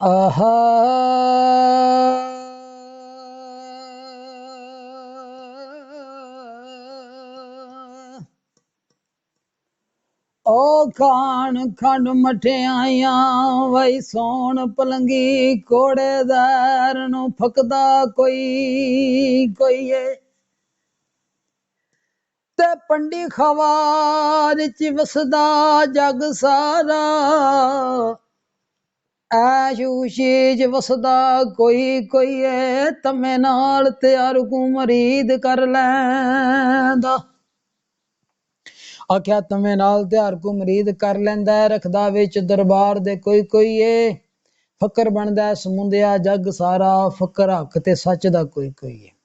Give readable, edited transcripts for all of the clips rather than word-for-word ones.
आहा ओ खान खंड मठियाइयां वही सोन पलंगी कोड़ेदार नु फकदा कोई कोई ते पंडी खवार च वसदा जग सारा ऐशूशीज वसदा कोई है तमे नाल त्यार को मरीद कर लैंदा आख्या तमे नाल त्यार को मरीद कर लैंदा रखदा विच दरबार दे कोई है फकर बनदा समुंदिया जग सारा फकर हक ते सच दा कोई है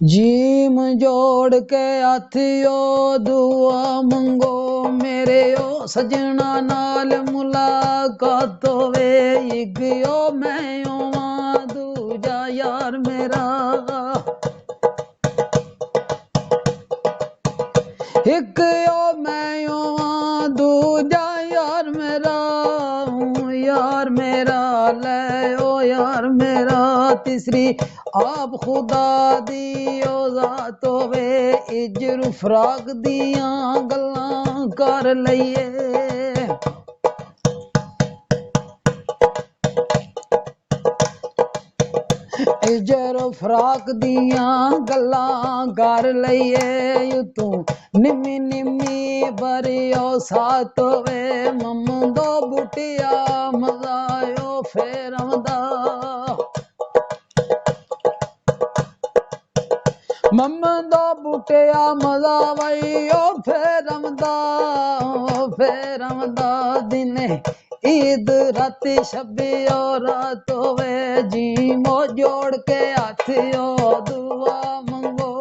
जीम जोड़ के हाथियो दुआ मंगो मेरे ओ सजना नाल मुलाकात होवे इगयो मैं ओवा दूजा यार मेरा एक ओ मैं ओवा दूजा यार मेरा ले ओ यार मेरा तीसरी आप खुदा दी जात होवे इजर फराक दियां गल्लां कर लईए इजर फराक दियां गल्लां कर लईए तू निमी निमी बरियो साथ होवे ममदो बुटिया मजायो फेर आमदा ममदो बुटिया मजा वई ओ फेर आमदा दिने ईद राती शबी और रात होवे जी मो जोड़ के हाथियो दुआ मंगो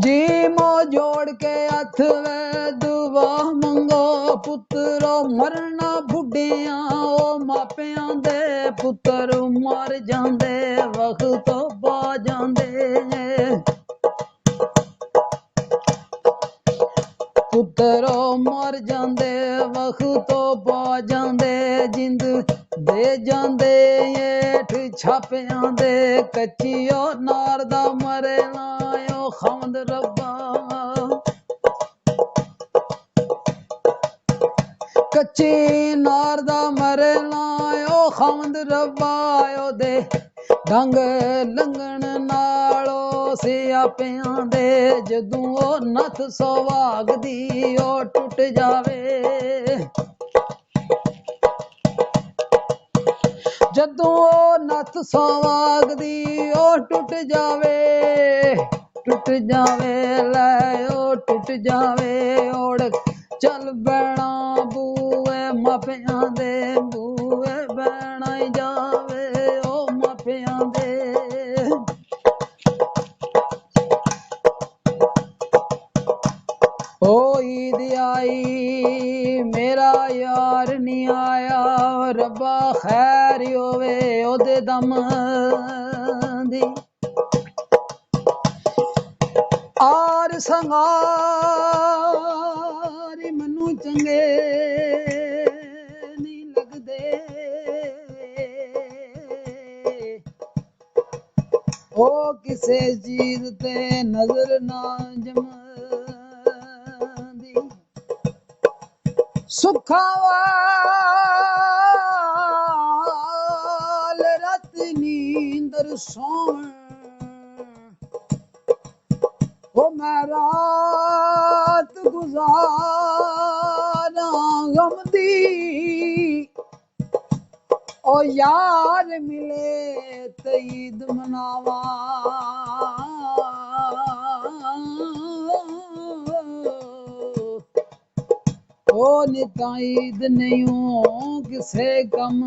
जी मो जोड़ के हथ वे दुआ मंगो पुत्रो मरना बुढ़िया ओ मापियां दे पुत्र मर जांदे वक्त पा जांदे पुत्रो मर जांदे वक्त पा जांदे जिंद दे जांदे हेठ छापियां दे कच्चियो नारदा मरे लायो खमद रब्बा कच्ची नारदा मरे लायो खमद रब्बा दे डंग लंघण नालो सियापियां दे जदू ओ नथ सुहाग दी ओ टुट जावे जदू ओ नथ सुहाग दी ओ टुट जावे ले ओ टुट जावे ओढ़ चल बैणा बूए मापियां दे बूए बैणा जावे ओ मापियां दे ओ ईद आई मेरा यार नी आया रब्बा खैर होवे ओदे दम दी आर संगारी मनु चंगे नी लगदे ओ किसे चीज ते नजर ना जमदी सुखा वाल रात नींदर सोण ओ मैं रात गुजारा गम दी ओ यार मिले ते ईद मनावा ओ निता ईद नहीं हो किसे कम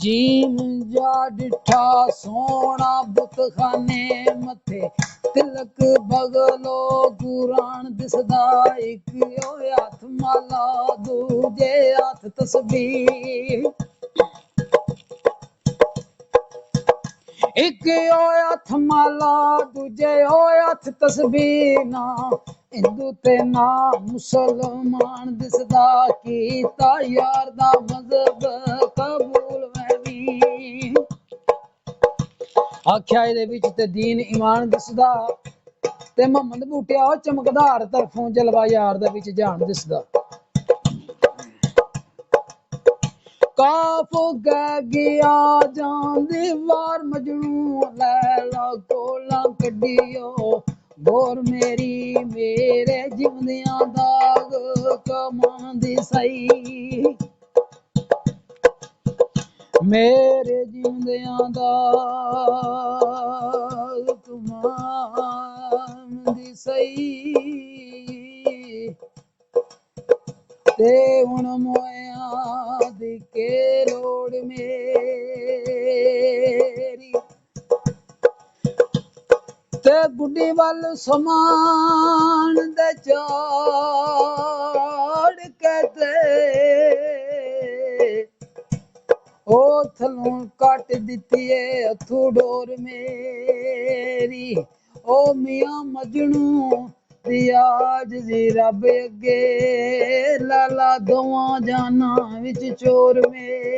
जीम जा डिठा सोना बुत खाने मथे तिलक बगलो कुरान दिसदा एक हाथ माला दूजे हाथ तस्बीह एक होए हथ माला दूजे होए हथ तस्बीह ना हिंदू ते ना मुसलमान दिसदा कीता यार दा मजहब कबूल वैनी आख्या इहदे विच ते दीन ईमान दिसदा ते मोहम्मद बूटिया चमकदार तरफों जलवा यार दे विच जान दिसदा काफ गह गया जान दीवार मजनू लैला कोला कड्डियो गोर मेरी मेरे जिंदियां दाग कमान दी सही मेरे जिंदियां दाग कमान दी सही ते हुण मोया दी के लोड़ मेरी ते गुड्डी वल समान दे चाड़ के ते ओ थलों कट दित्ती है हथू डोर मेरी ओ मियां मजनू दियाज जी रब अगे लाला दोवां जाना विच चोर मेरी